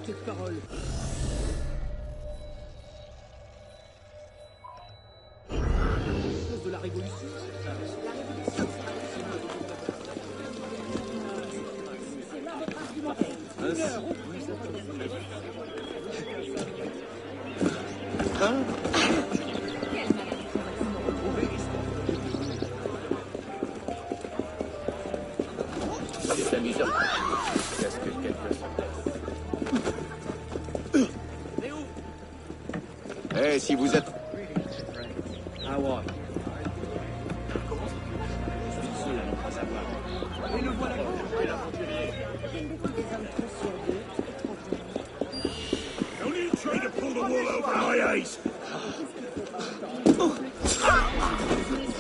cette parole. De la révolution. La révolution, c'est là votre argumentaire. C'est amusant. Qu'est-ce que quelqu'un s'appelle? Eh, si vous êtes... Ah ouais.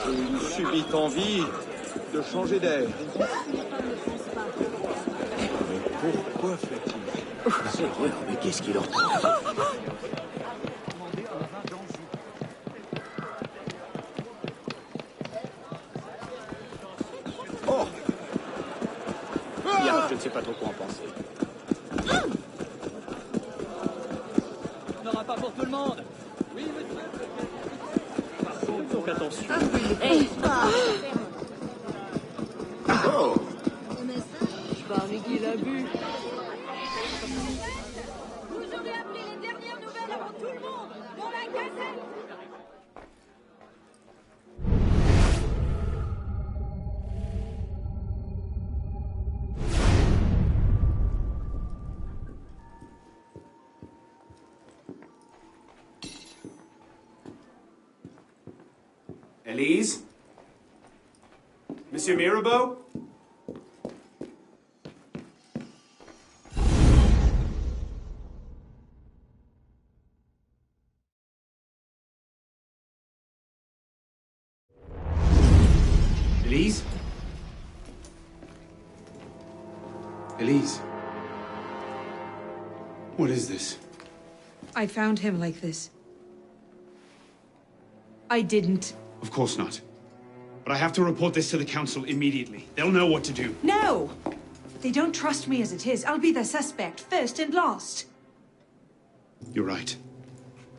Une subite envie de changer d'air. Mais pourquoi fait-il? Seigneur, mais qu'est-ce qu'il en prend? Oh! Bien, je ne sais pas trop quoi en penser. On n'aura pas pour tout le monde. Oui, monsieur. Donc attention. Oh! Je parie qu'il a bu. Vous aurez appris les dernières nouvelles avant tout le monde, dans la gazette. Elise? Monsieur Mirabeau? Elise? Elise? What is this? I found him like this. I didn't. Of course not. But I have to report this to the council immediately. They'll know what to do. No! They don't trust me as it is. I'll be their suspect, first and last. You're right.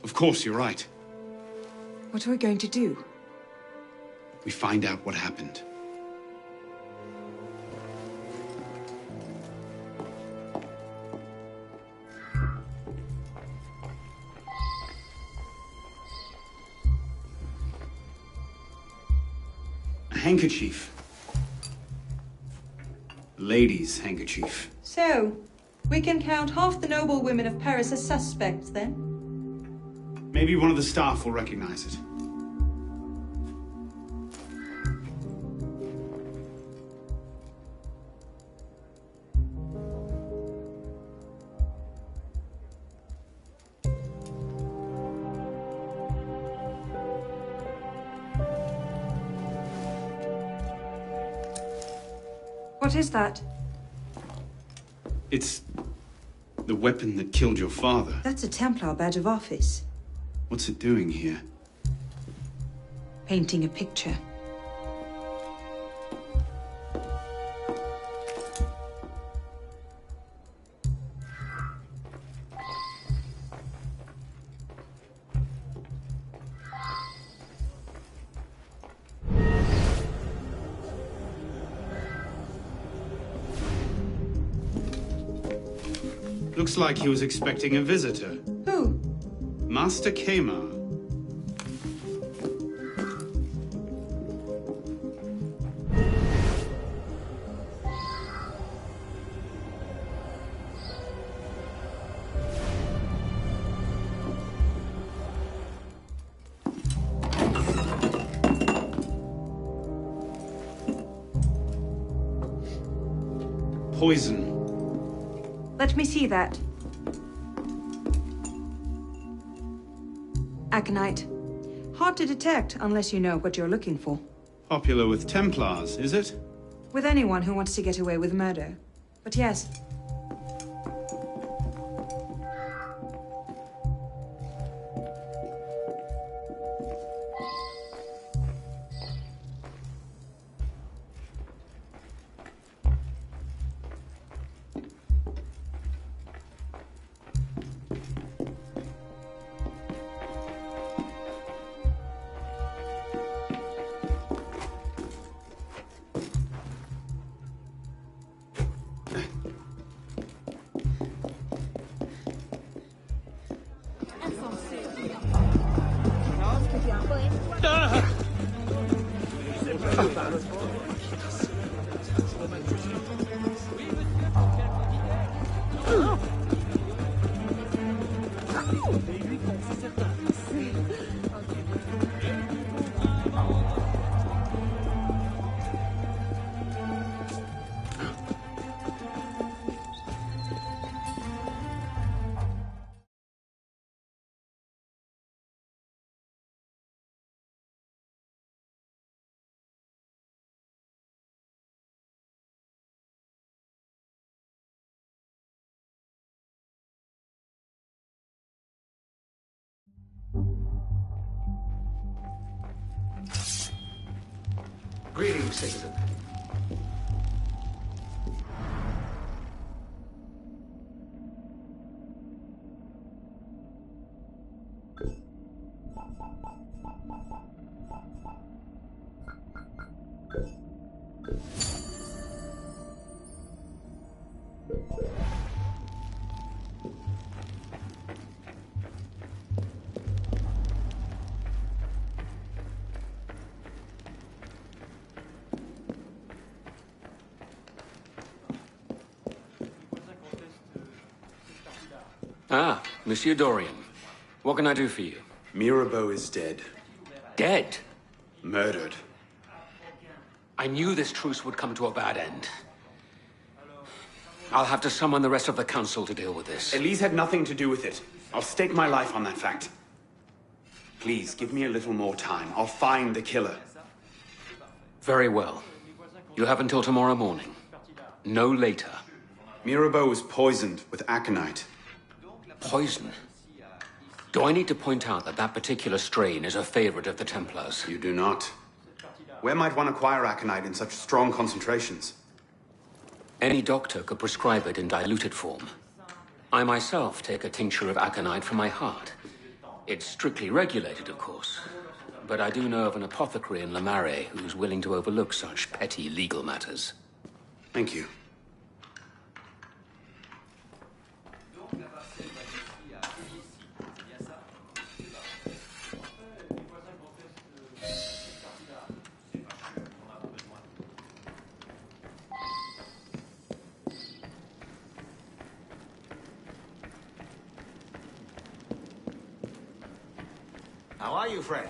Of course, you're right. What are we going to do? We find out what happened. A handkerchief. Lady's handkerchief. So, we can count half the noble women of Paris as suspects, then? Maybe one of the staff will recognize it. What is that? It's the weapon that killed your father. That's a Templar badge of office. What's it doing here? Painting a picture. Looks like he was expecting a visitor. Who? Master Kmar. Poison. Let me see that. Aconite. Hard to detect unless you know what you're looking for. Popular with Templars, is it? With anyone who wants to get away with murder. But yes. Greetings, citizen. Ah, Monsieur Dorian. What can I do for you? Mirabeau is dead. Dead? Murdered. I knew this truce would come to a bad end. I'll have to summon the rest of the council to deal with this. Elise had nothing to do with it. I'll stake my life on that fact. Please, give me a little more time. I'll find the killer. Very well. You have until tomorrow morning. No later. Mirabeau was poisoned with aconite. Poison? Do I need to point out that that particular strain is a favorite of the Templars? You do not. Where might one acquire aconite in such strong concentrations? Any doctor could prescribe it in diluted form. I myself take a tincture of aconite for my heart. It's strictly regulated, of course. But I do know of an apothecary in Le Marais who's willing to overlook such petty legal matters. Thank you. How are you, friend?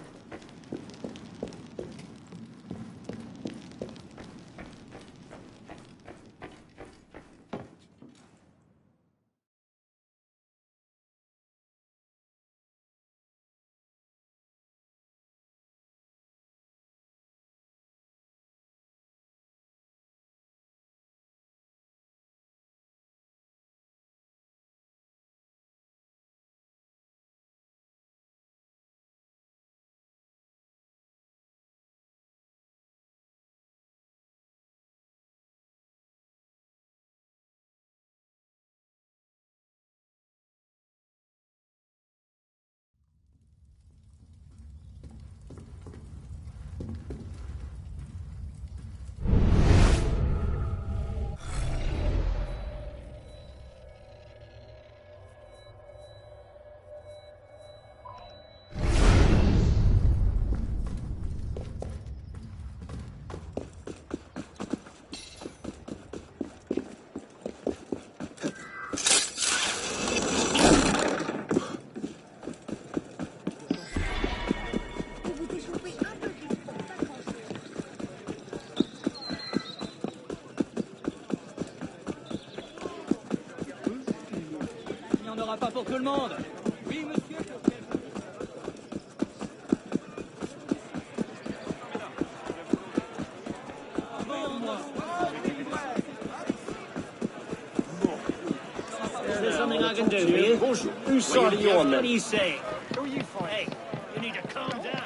Pas pour tout le monde. Oui, monsieur. There's something I can do here. Whose side are you on, then? What do you say? Who are you for? Hey, you need to calm down.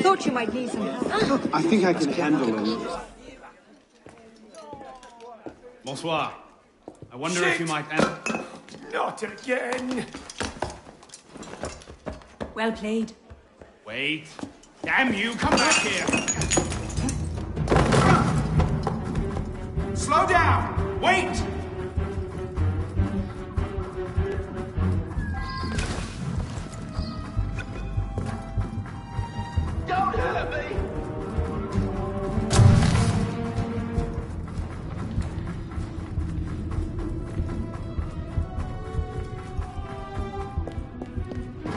Thought you might need some help. I think I can handle it. Bonsoir. I wonder if you might... Not again! Well played. Wait. Damn you, come back here! Slow down! Wait! Don't hurt me!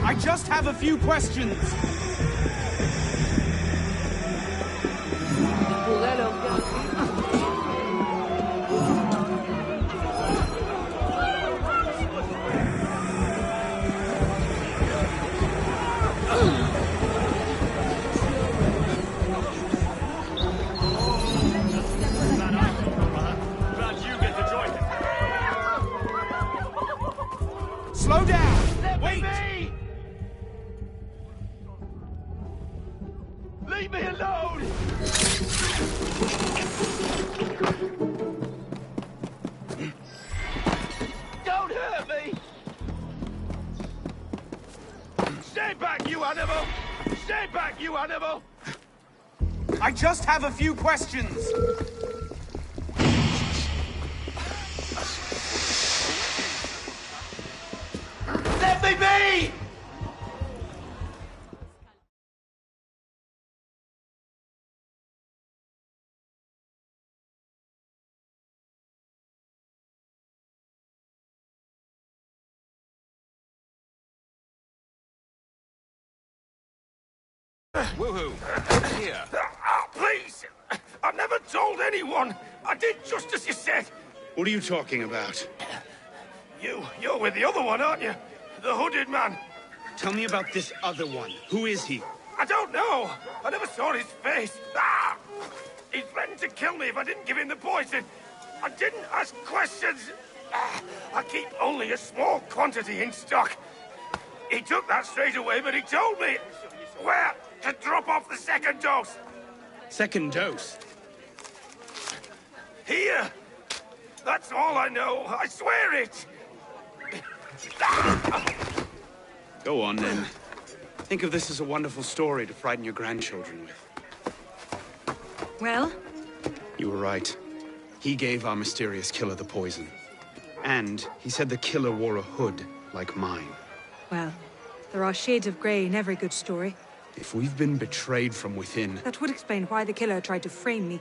I just have a few questions. Leave me alone! Don't hurt me! Stay back, you animal! Stay back, you animal! I just have a few questions. Let me be! Woohoo! Here. Please! I never told anyone! I did just as you said! What are you talking about? You're with the other one, aren't you? The hooded man. Tell me about this other one. Who is he? I don't know. I never saw his face. Ah! He threatened to kill me if I didn't give him the poison. I didn't ask questions. Ah! I keep only a small quantity in stock. He took that straight away, but he told me where to drop off the second dose. Second dose? Here. That's all I know. I swear it. Go on, then. Think of this as a wonderful story to frighten your grandchildren with. Well? You were right. He gave our mysterious killer the poison. And he said the killer wore a hood, like mine. Well, there are shades of grey in every good story. If we've been betrayed from within... That would explain why the killer tried to frame me.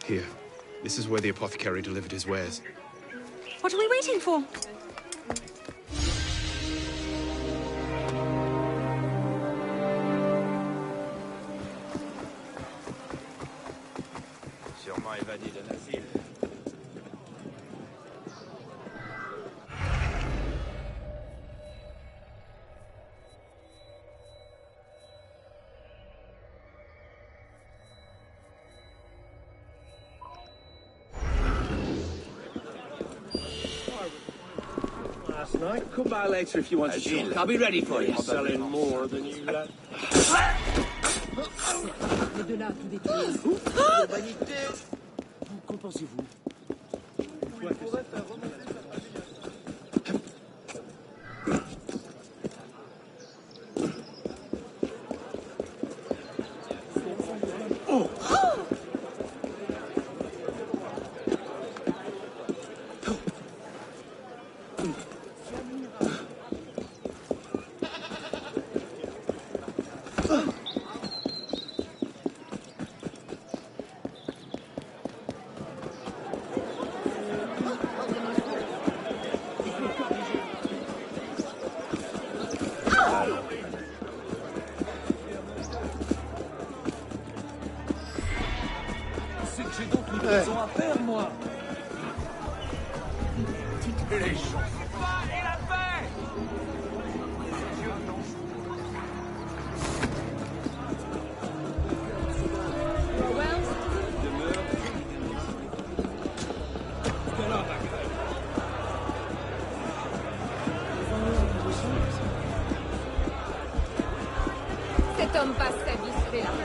Here. This is where the apothecary delivered his wares. What are we waiting for? Sûrement évadé de l'asile. Last night. Come by later if you want to talk. I'll be ready for you. Selling more than you lad. Les deux là, tout détruit. Humanité. Qu'en pensez-vous? J'ai donc une raison à faire, moi. Les gens. Et la paix. Cet homme passe sa vie sous les larmes.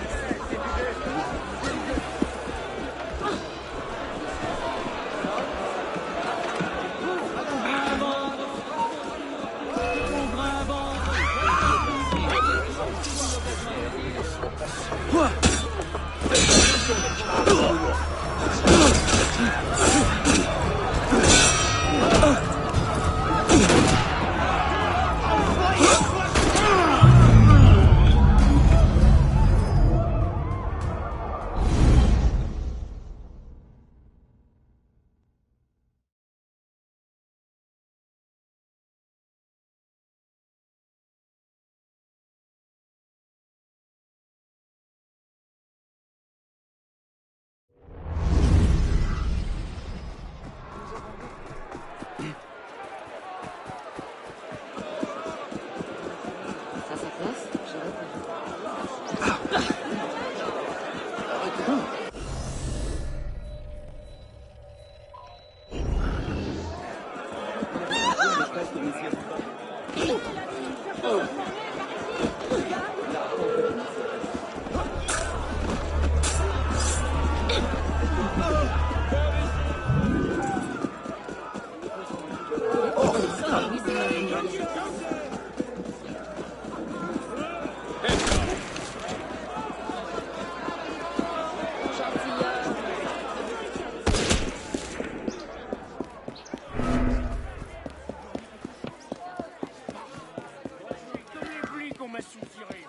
m'assoupirez.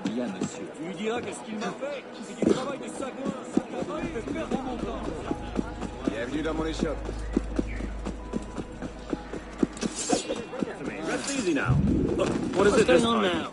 Bien, monsieur. Tu lui diras que ce qu'il m'a fait, c'est du travail de sagouin. Ça me fait perdre mon temps. Bienvenue dans mon échoppe. Rest easy now. Look, what is it this time? Now?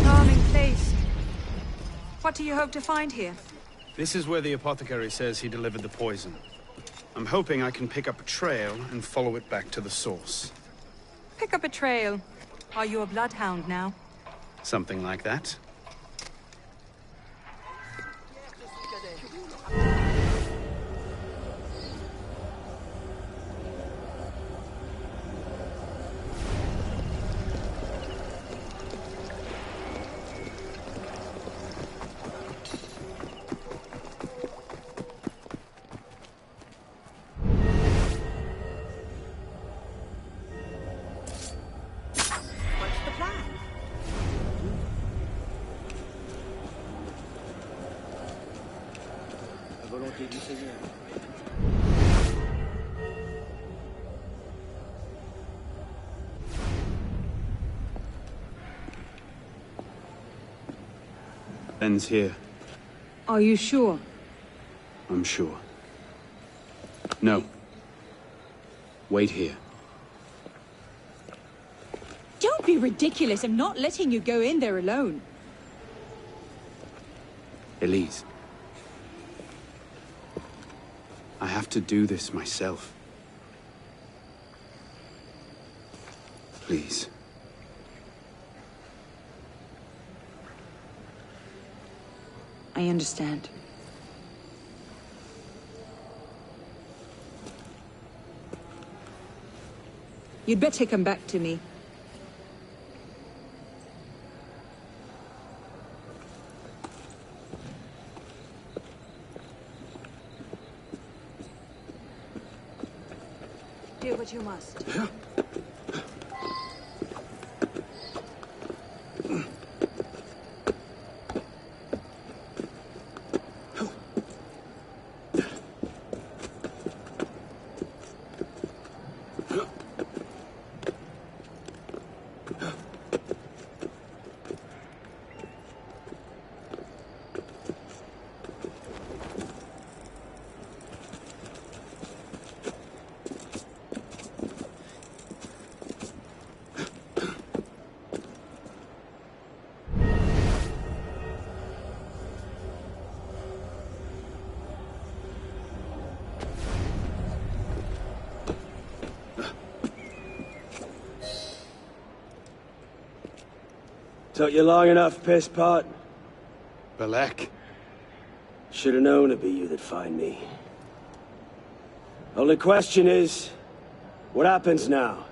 Charming place. What do you hope to find here? This is where the apothecary says he delivered the poison. I'm hoping I can pick up a trail and follow it back to the source. Pick up a trail. Are you a bloodhound now? Something like that. Ends here. Are you sure? I'm sure. No. Wait here. Don't be ridiculous. I'm not letting you go in there alone. Elise. I have to do this myself. Please. I understand. You'd better come back to me. Do what you must. Took you long enough, piss pot? Balek. Should've known it'd be you that'd find me. Only question is, what happens now?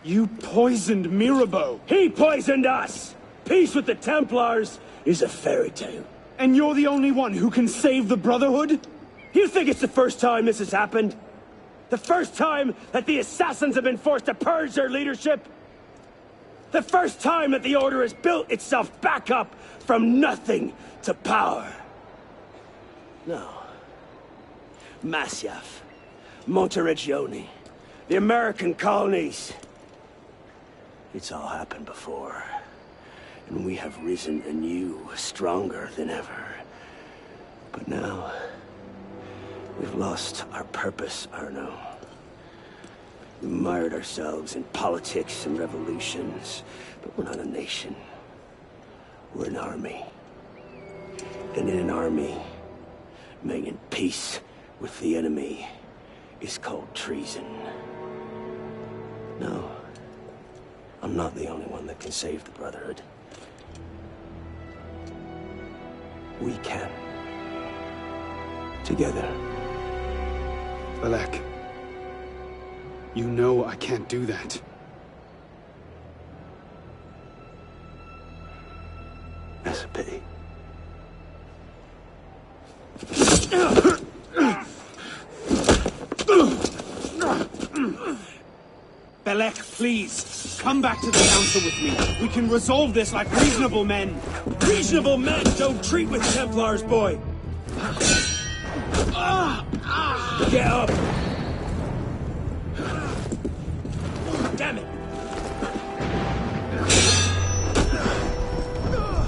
You poisoned Mirabeau. He poisoned us! Peace with the Templars is a fairy tale. And you're the only one who can save the Brotherhood? You think it's the first time this has happened? The first time that the Assassins have been forced to purge their leadership? The first time that the Order has built itself back up from nothing to power? No. Masyaf, Monteregione, the American colonies. It's all happened before. And we have risen anew, stronger than ever. But now, we've lost our purpose, Arno. We mired ourselves in politics and revolutions, but we're not a nation. We're an army. And in an army, making peace with the enemy is called treason. No, I'm not the only one that can save the Brotherhood. We can. Together. Belek, you know I can't do that. That's a pity. Belek, please, come back to the council with me. We can resolve this like reasonable men. Reasonable men don't treat with Templars, boy! Get up! Damn it!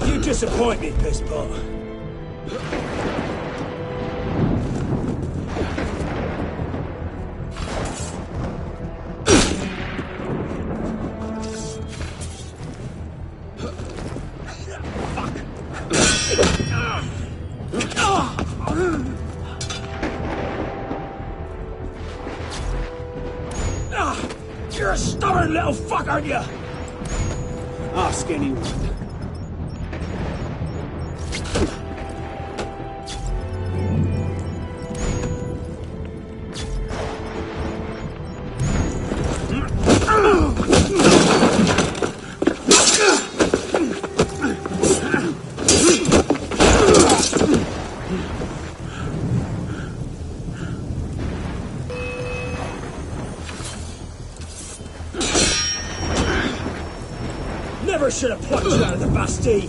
You disappoint me, pisspot. You're a stubborn little fuck, aren't you? Ask anyone. Never should have plucked you out of the Bastille.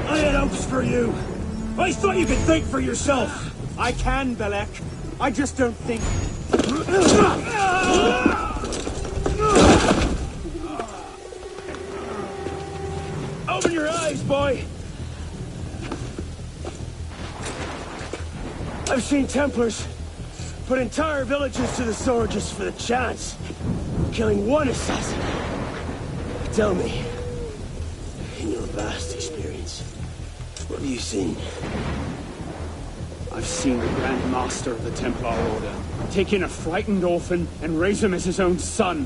I had hopes for you. I thought you could think for yourself. I can, Belek. I just don't think... Open your eyes, boy! I've seen Templars put entire villages to the sword just for the chance of killing one assassin. Tell me, in your vast experience, what have you seen? I've seen the Grand Master of the Templar Order take in a frightened orphan and raise him as his own son.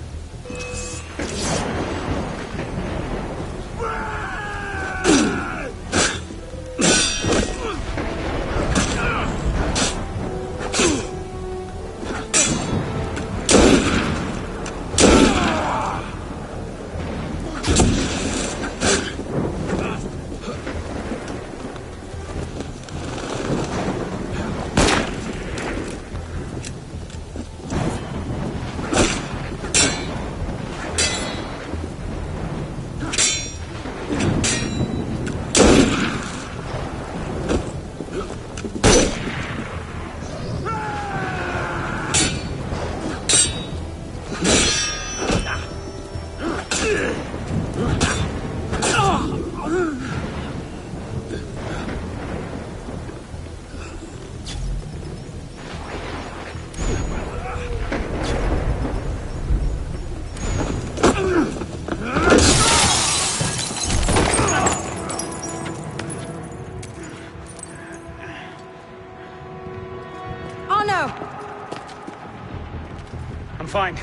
I'm fine.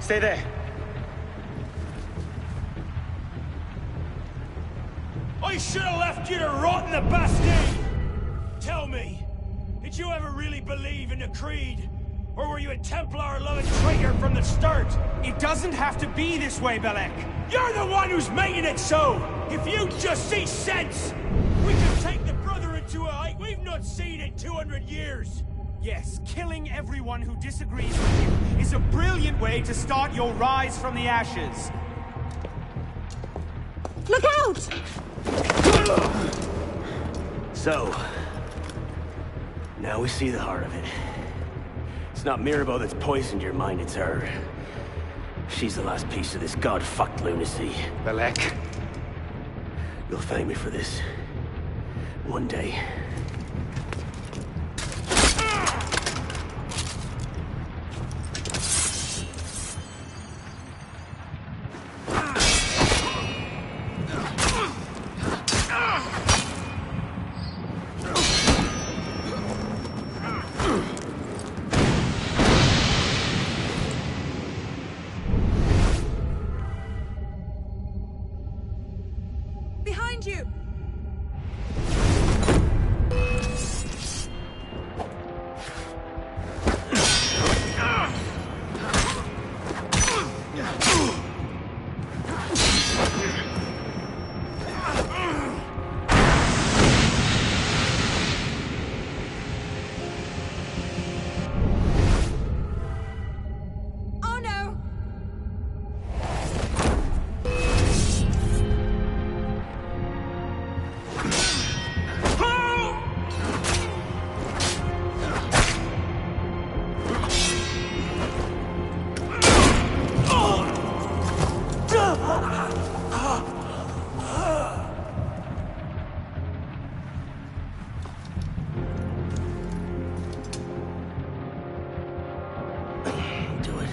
Stay there. I should have left you to rot in the Bastille! Tell me, did you ever really believe in the Creed? Or were you a Templar-loving traitor from the start? It doesn't have to be this way, Belek. You're the one who's making it so! If you just see sense, we can take the Brotherhood to a height we've not seen in 200 years! Yes, killing everyone who disagrees with you is a brilliant way to start your rise from the ashes. Look out! So, now we see the heart of it. It's not Mirabelle that's poisoned your mind, it's her. She's the last piece of this god-fucked lunacy. Belek. You'll thank me for this. One day. Behind you! Oh no! Do it.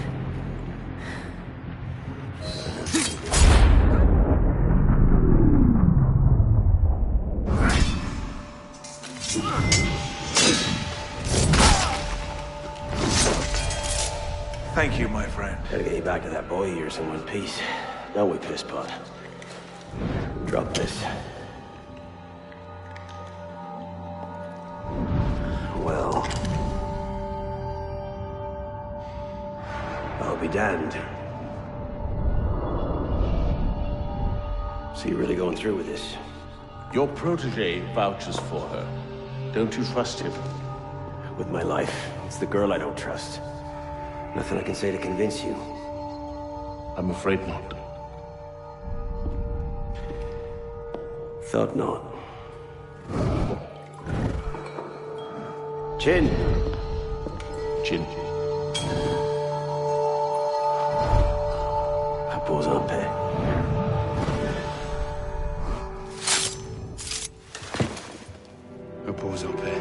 Thank you, my friend. Gotta get you back to that boy of yours in one piece. Don't we, pisspot? Drop this. Well... I'll be damned. So you're really going through with this? Your protege vouches for her. Don't you trust him? With my life. It's the girl I don't trust. Nothing I can say to convince you. I'm afraid not. Thought not. Chin. Chin. Repose en paix. Repose en paix.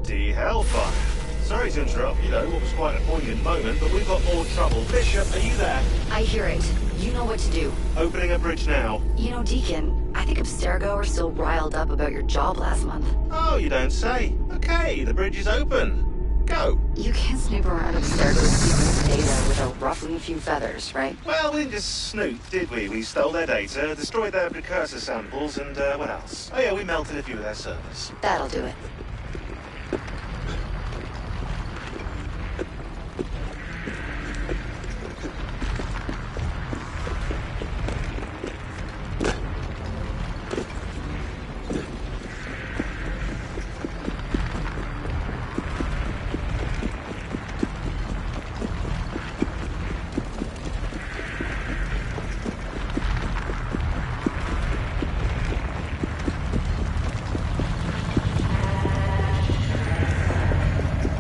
Bloody hellfire. Sorry to interrupt, what was quite a poignant moment, but we've got more trouble. Bishop, are you there? I hear it. You know what to do. Opening a bridge now. You know, Deacon, I think Abstergo are still riled up about your job last month. Oh, you don't say. Okay, the bridge is open. Go. You can't snoop around Abstergo's secret data without ruffling a few feathers, right? Well, we didn't just snoop, did we? We stole their data, destroyed their precursor samples, and what else? Oh yeah, we melted a few of their servers. That'll do it.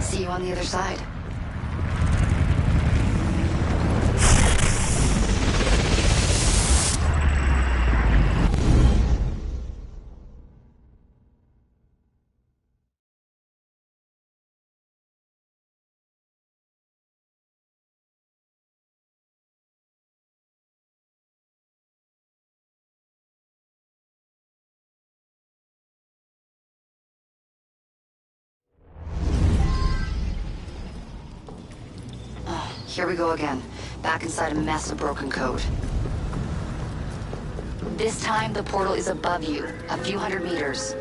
See you on the other side. Here we go again. Back inside a mess of broken code. This time, the portal is above you, a few hundred meters.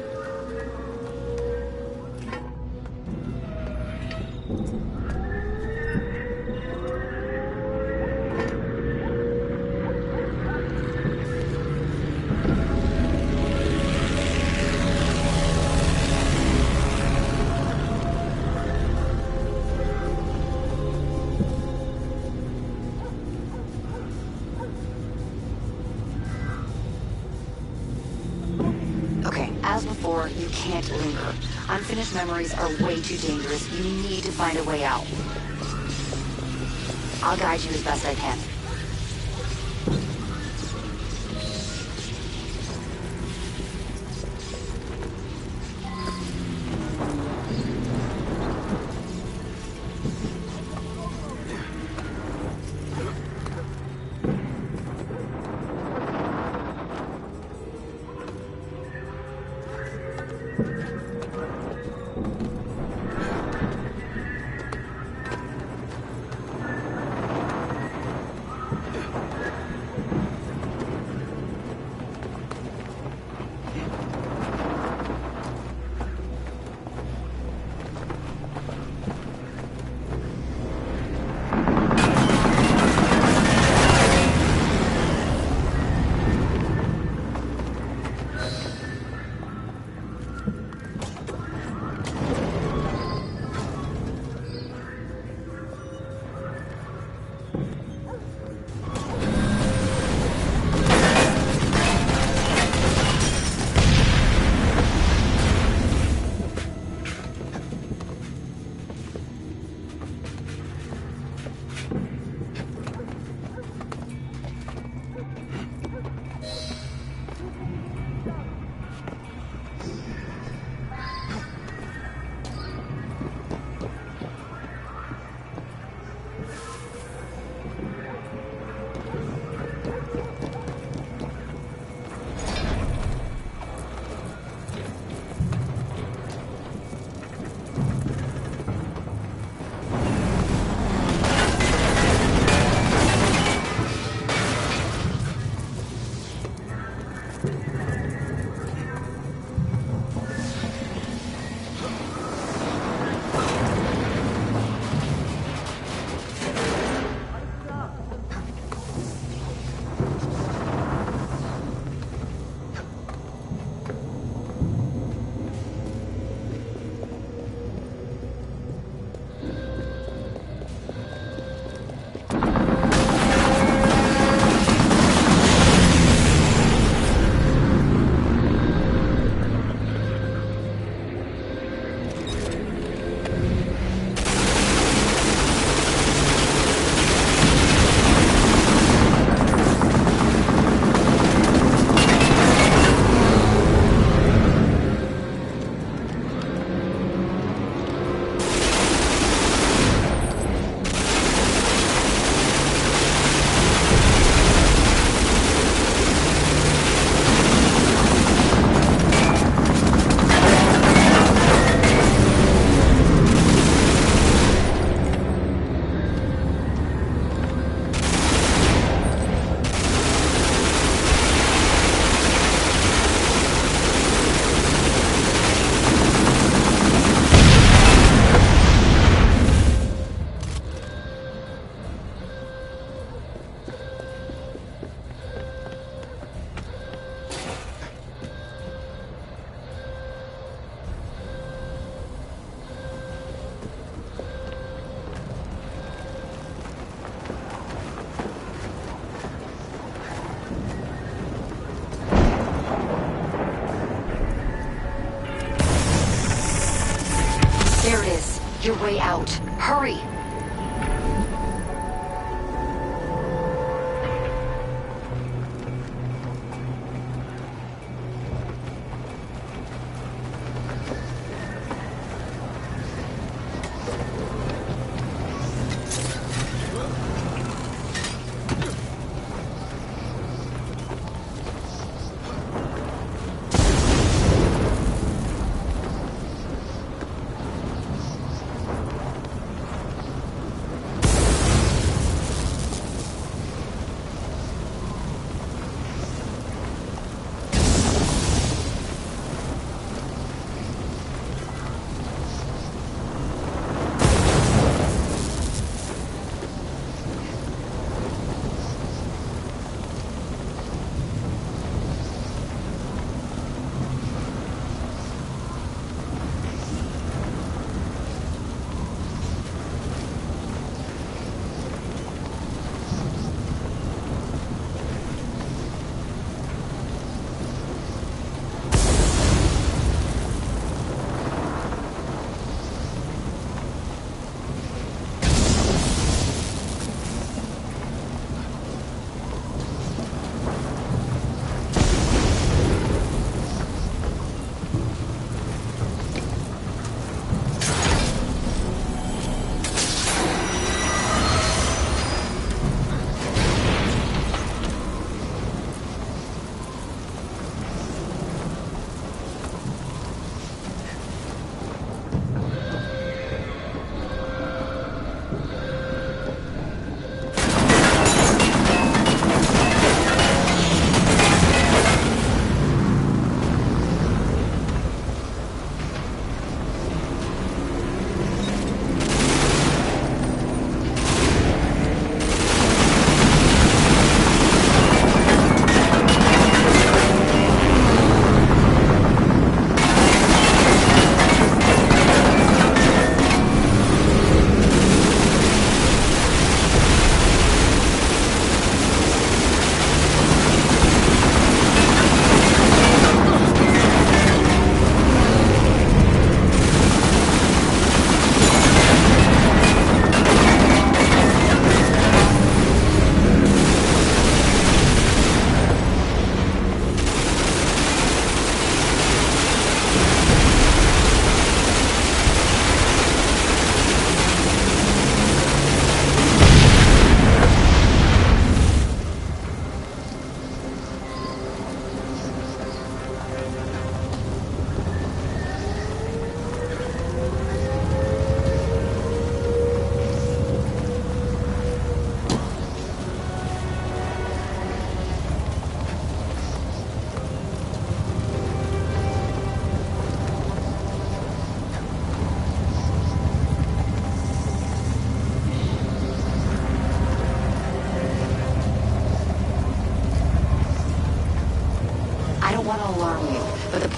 As before, you can't linger. Unfinished memories are way too dangerous. You need to find a way out. I'll guide you as best I can. Your way out. Hurry!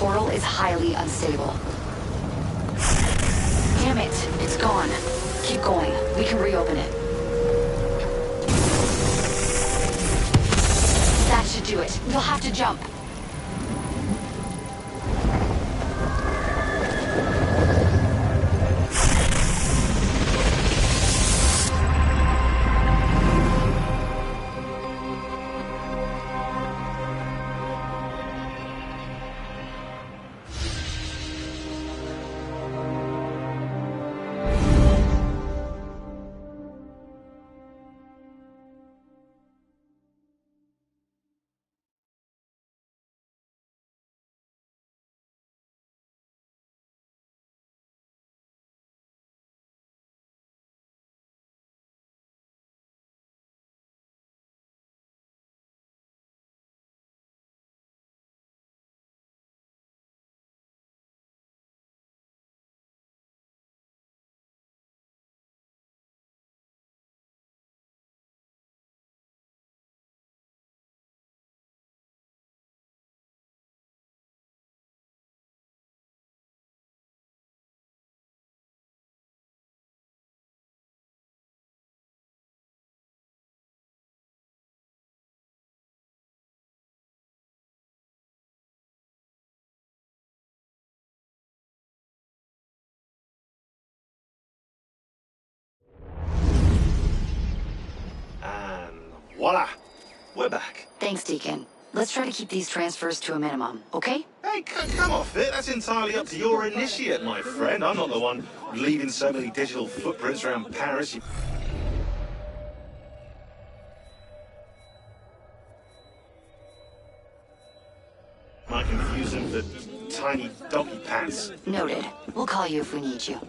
portal is highly unstable. Damn it, it's gone. Keep going. We can reopen it. That should do it. You'll have to jump. Voila! We're back. Thanks, Deacon. Let's try to keep these transfers to a minimum, okay? Hey, come off it. That's entirely up to your initiate, my friend. I'm not the one leaving so many digital footprints around Paris. Might confuse them for tiny doggy pants. Noted. We'll call you if we need you.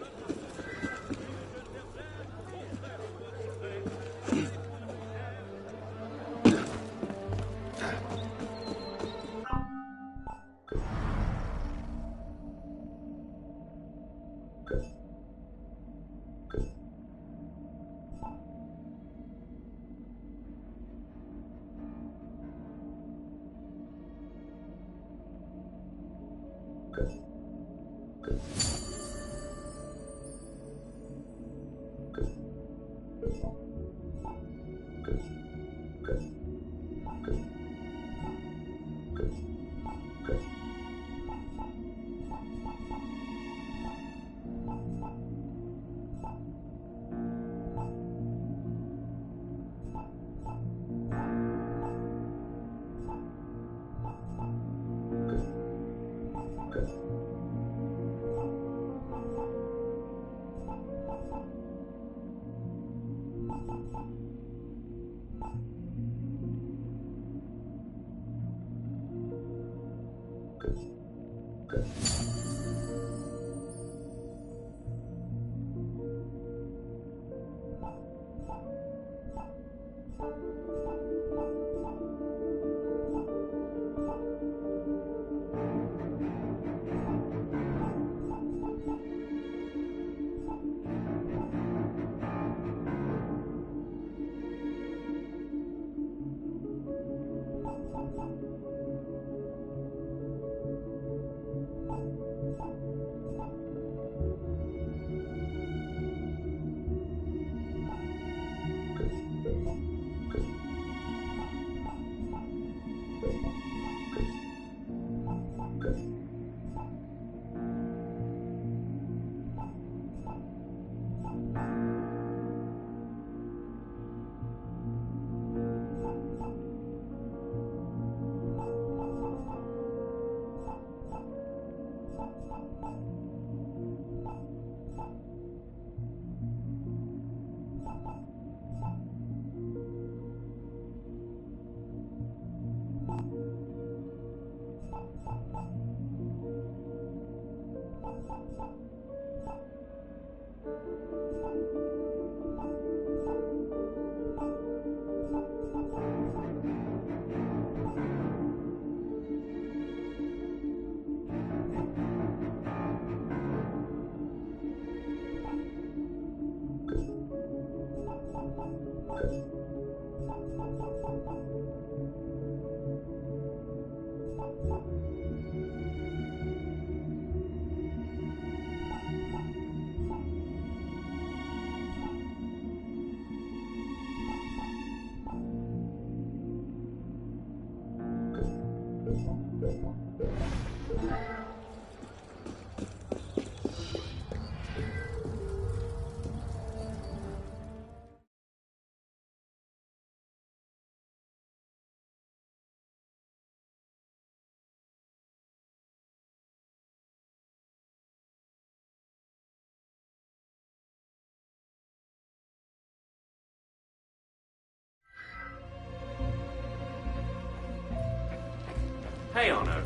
Hey, Arno.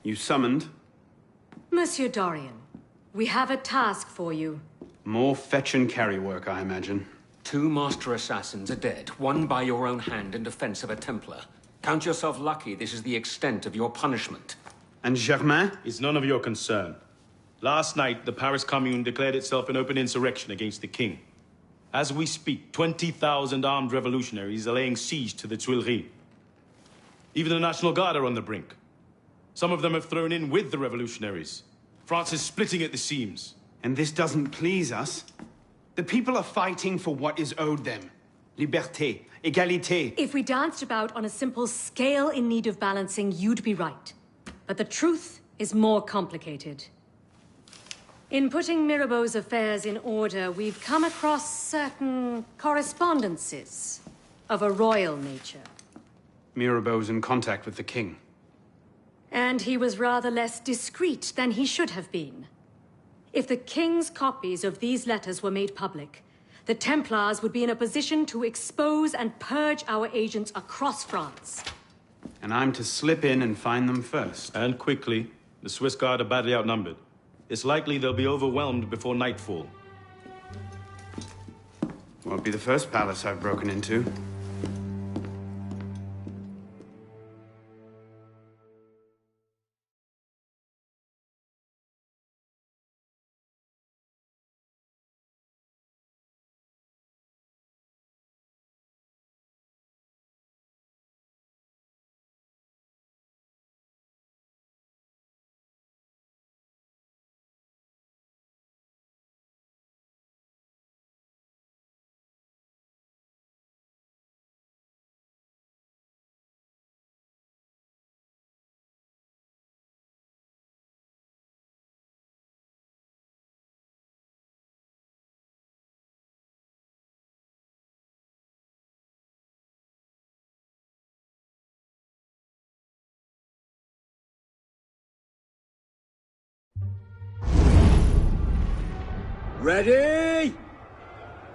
You summoned? Monsieur Dorian, we have a task for you. More fetch and carry work, I imagine. 2 master assassins are dead, one by your own hand in defense of a Templar. Count yourself lucky this is the extent of your punishment. And Germain? It's none of your concern. Last night, the Paris Commune declared itself an open insurrection against the king. As we speak, 20,000 armed revolutionaries are laying siege to the Tuileries. Even the National Guard are on the brink. Some of them have thrown in with the revolutionaries. France is splitting at the seams. And this doesn't please us? The people are fighting for what is owed them. Liberté, égalité. If we danced about on a simple scale in need of balancing, you'd be right. But the truth is more complicated. In putting Mirabeau's affairs in order, we've come across certain correspondences of a royal nature. Mirabeau's in contact with the king. And he was rather less discreet than he should have been. If the king's copies of these letters were made public, the Templars would be in a position to expose and purge our agents across France. And I'm to slip in and find them first. And quickly. The Swiss Guard are badly outnumbered. It's likely they'll be overwhelmed before nightfall. Won't be the first palace I've broken into. Ready?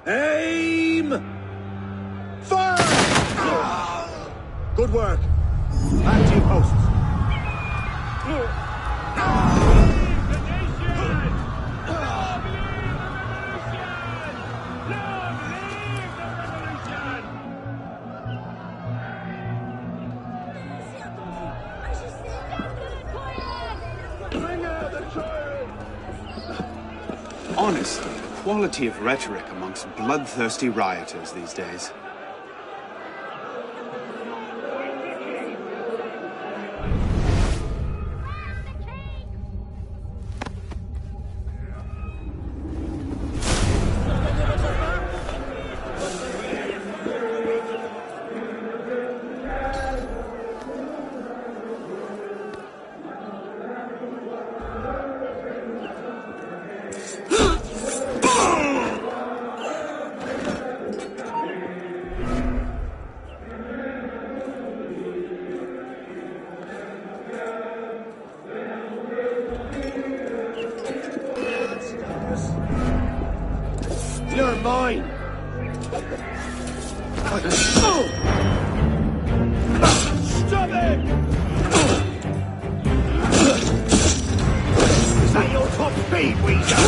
Aim! Fire! Good work. Back to your posts. Honest, quality of rhetoric amongst bloodthirsty rioters these days. You're mine! Stop it! Is that your top speed, Weezer?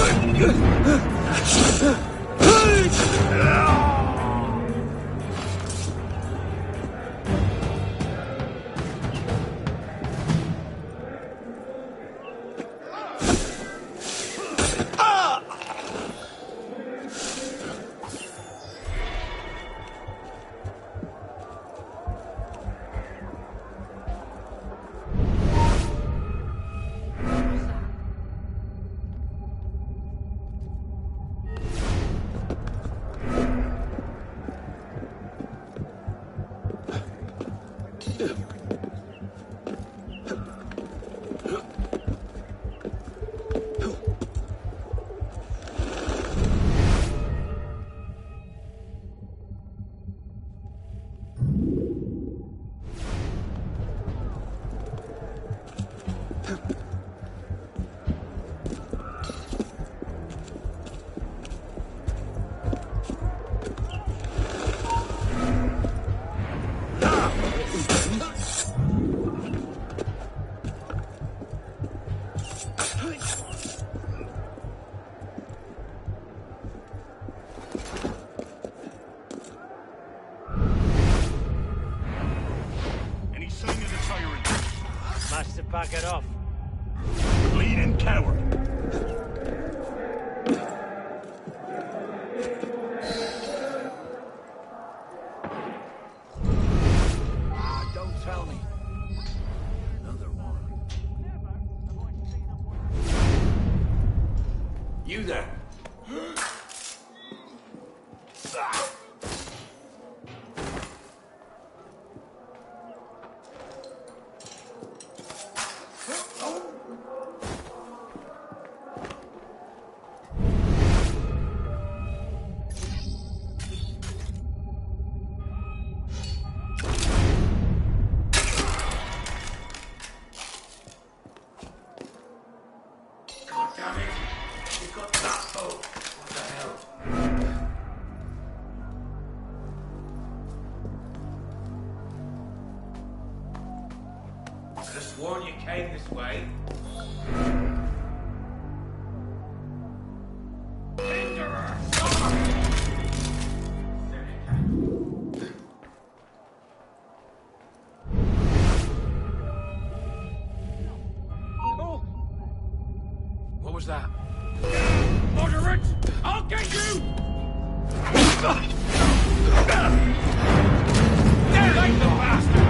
back it up. Bleeding coward. Don't tell me. Another one. You there. Sworn you came this way. What was that? Moderate! I'll get you! Like the bastard!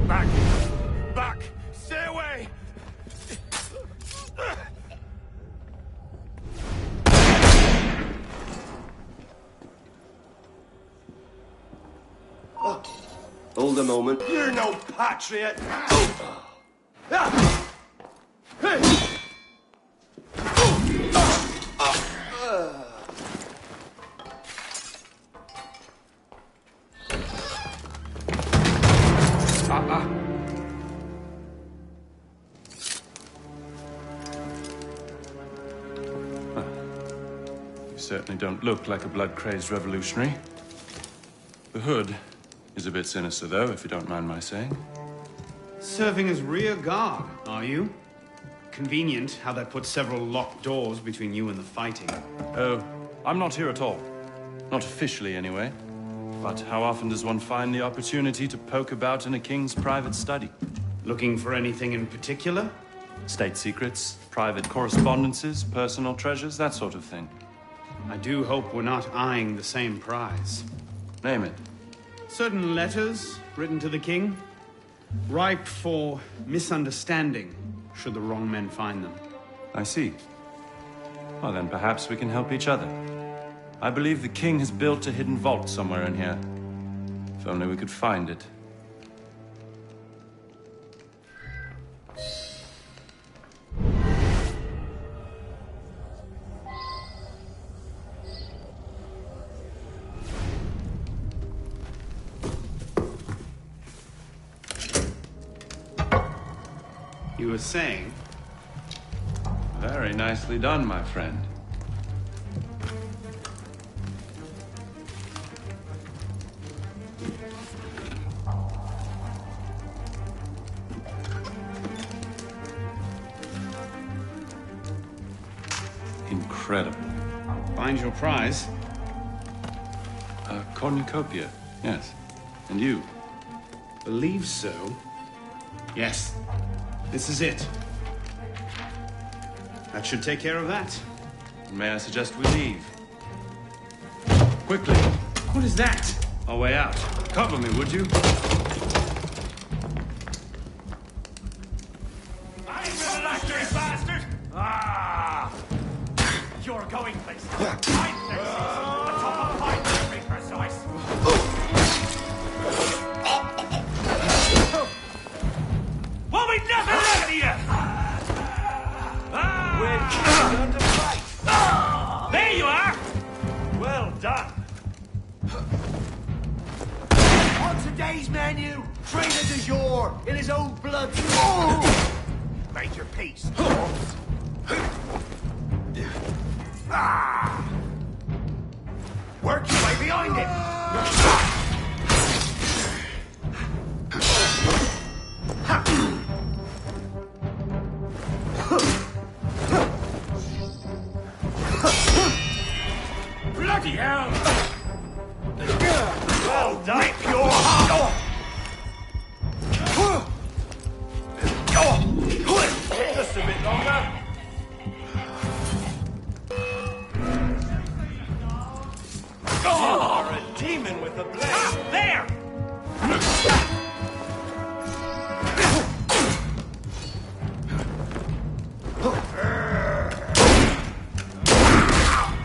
Back! Back! Stay away! Hold a moment. You're no patriot! You certainly don't look like a blood-crazed revolutionary. The hood is a bit sinister, though, if you don't mind my saying. Serving as rear guard, are you? Convenient how that puts several locked doors between you and the fighting. Oh, I'm not here at all. Not officially, anyway. But how often does one find the opportunity to poke about in a king's private study? Looking for anything in particular? State secrets, private correspondences, personal treasures, that sort of thing. I do hope we're not eyeing the same prize. Name it. Certain letters written to the king, ripe for misunderstanding, should the wrong men find them. I see. Well, then perhaps we can help each other. I believe the king has built a hidden vault somewhere in here. If only we could find it. You were saying? Very nicely done, my friend. Incredible. Find your prize? A cornucopia, yes. And you? Believe so. Yes. This is it. That should take care of that. May I suggest we leave? Quickly. What is that? Our way out. Cover me, would you? You're going places. I'm places. Atop a pipe, to be precise. Won't be nothing left of you! We're done to fight! There you are! Well done. de jour in his own blood. Oh! Make your peace. Ah! Work your way behind him. Bloody hell! Well done. Rip your heart. Just a bit longer. You are a demon with a blade. There!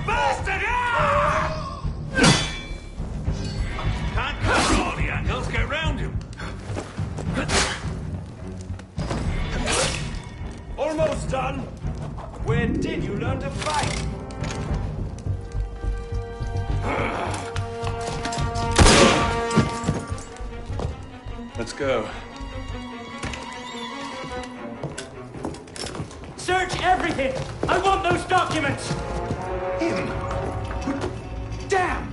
Bastard! Can't cover all the angles. Get round him. Almost done. Where did you learn to fight? Let's go. Search everything! I want those documents! Him! Damn!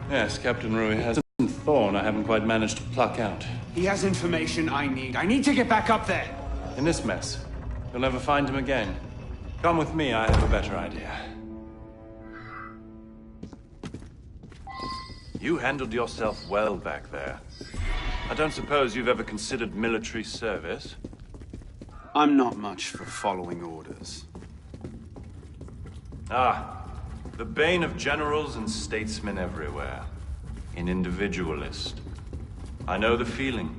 Yes, Captain Rui has a thorn I haven't quite managed to pluck out. He has information I need. I need to get back up there. In this mess, you'll never find him again. Come with me, I have a better idea. You handled yourself well back there. I don't suppose you've ever considered military service? I'm not much for following orders. Ah, the bane of generals and statesmen everywhere. An individualist. I know the feeling.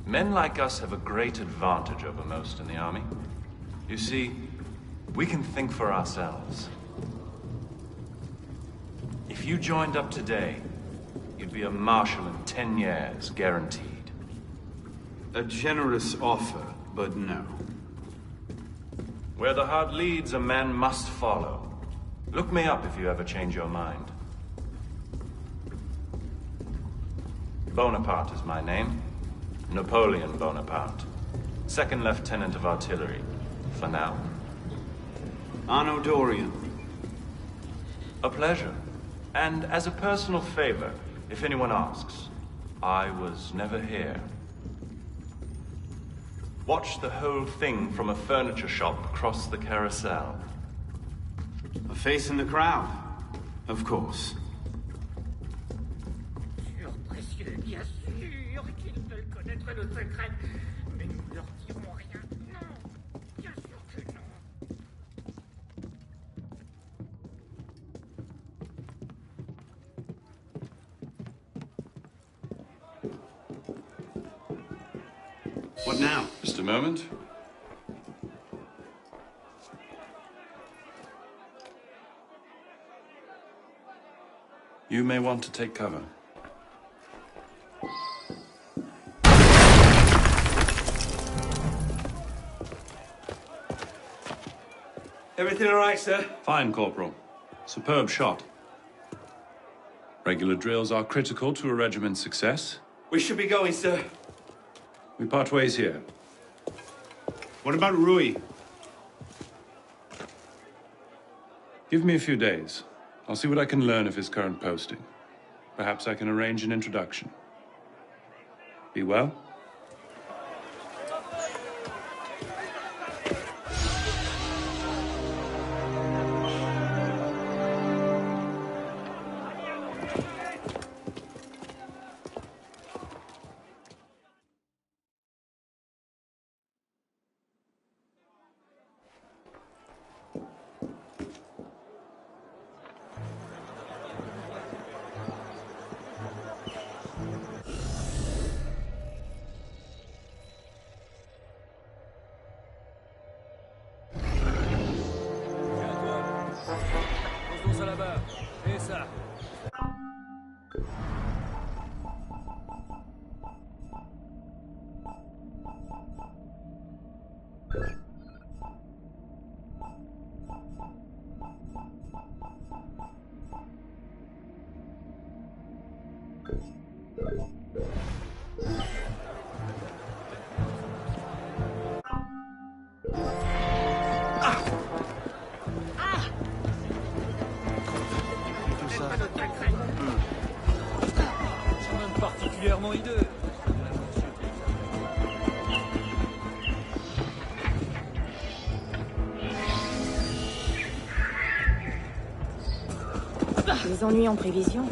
Men like us have a great advantage over most in the army. You see, we can think for ourselves. If you joined up today, you'd be a marshal in 10 years, guaranteed. A generous offer, but no. Where the heart leads, a man must follow. Look me up if you ever change your mind. Bonaparte is my name. Napoleon Bonaparte. Second Lieutenant of Artillery, for now. Anno Dorian. A pleasure. And as a personal favor, if anyone asks, I was never here. Watch the whole thing from a furniture shop across the carousel. A face in the crowd. Of course. Précieux, bien sûr qu'ils veulent connaître nos secrets, mais nous ne leur dirons rien. Non, bien sûr que non. What now? Just a moment. You may want to take cover. Everything all right, sir? Fine, Corporal. Superb shot. Regular drills are critical to a regiment's success. We should be going, sir. We part ways here. What about Rui? Give me a few days. I'll see what I can learn of his current posting. Perhaps I can arrange an introduction. Be well. Good. particulièrement hideux. Des ennuis en prévision?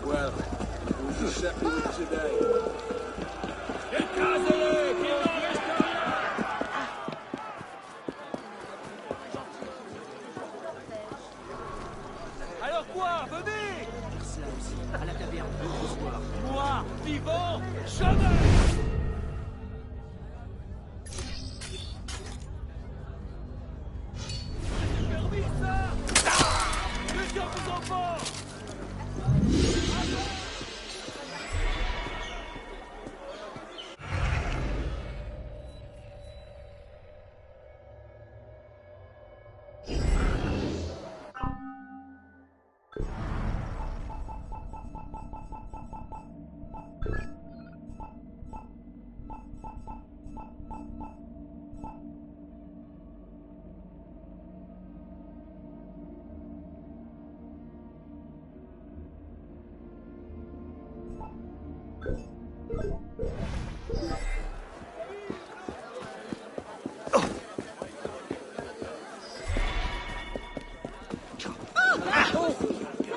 Well, who's the shepherd today? Alors quoi? Venez! Cela aussi, à la taverne, ce soir. Moi, vivant, jamais! Permis ça! Que Dieu vous emporte!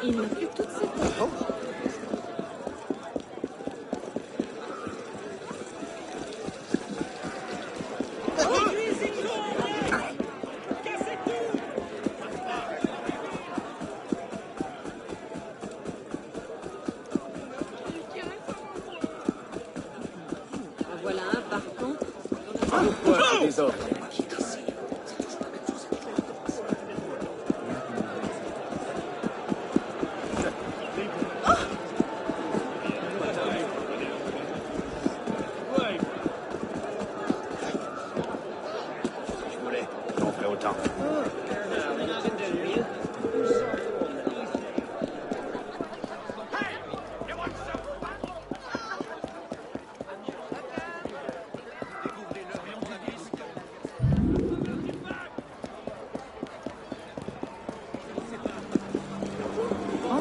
Il n'a plus toute cette tête. Voilà un partant. Pourquoi ce désordre?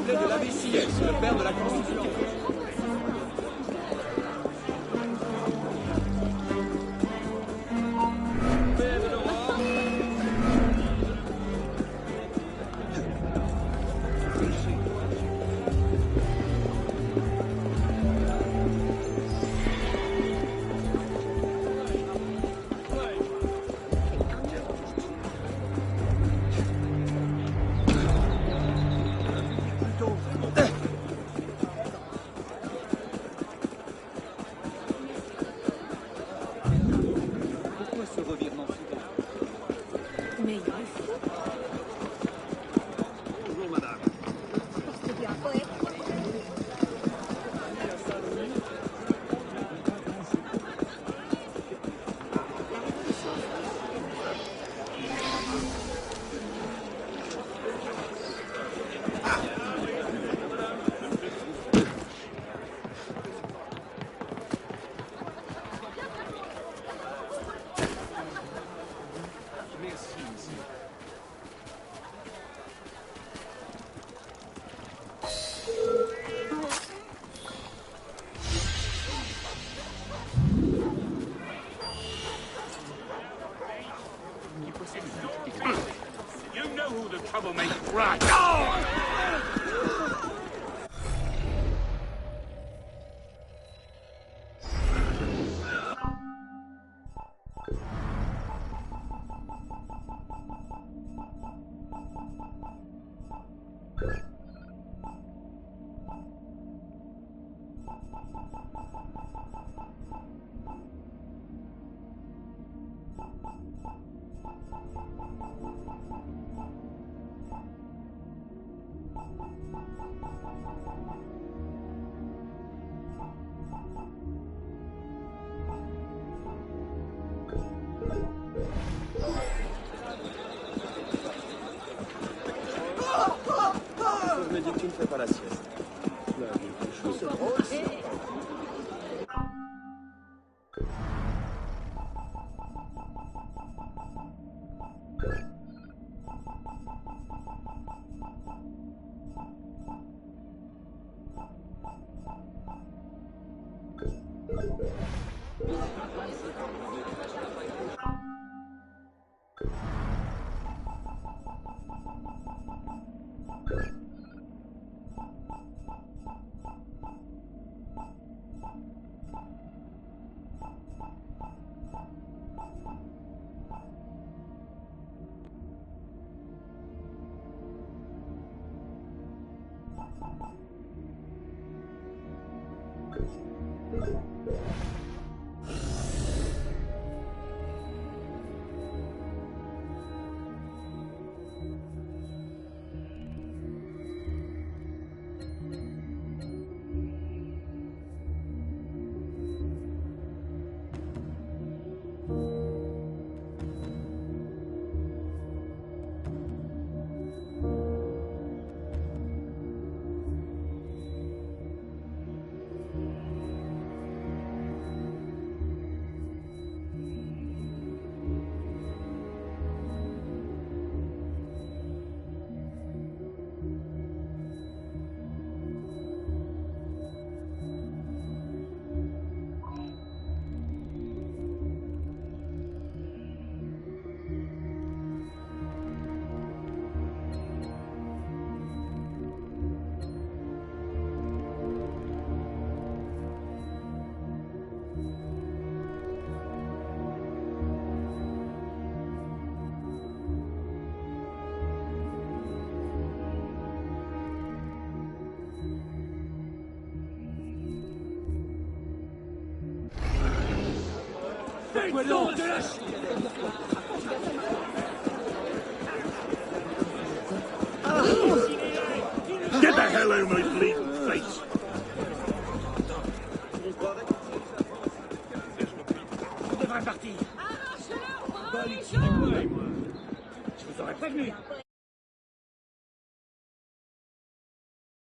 De la vessie, c'est le père de la Constitution. Pourquoi ce revirement soudain? Mais il est fou. Bonjour, madame. C'est bien poète. You know who the troublemaker... Right. Oh! Je me dis que tu ne fais pas la sieste. Faites donc de la Get the hell out of my bleeding face! On devrait partir. Arrache-le, Je vous aurais prévenu.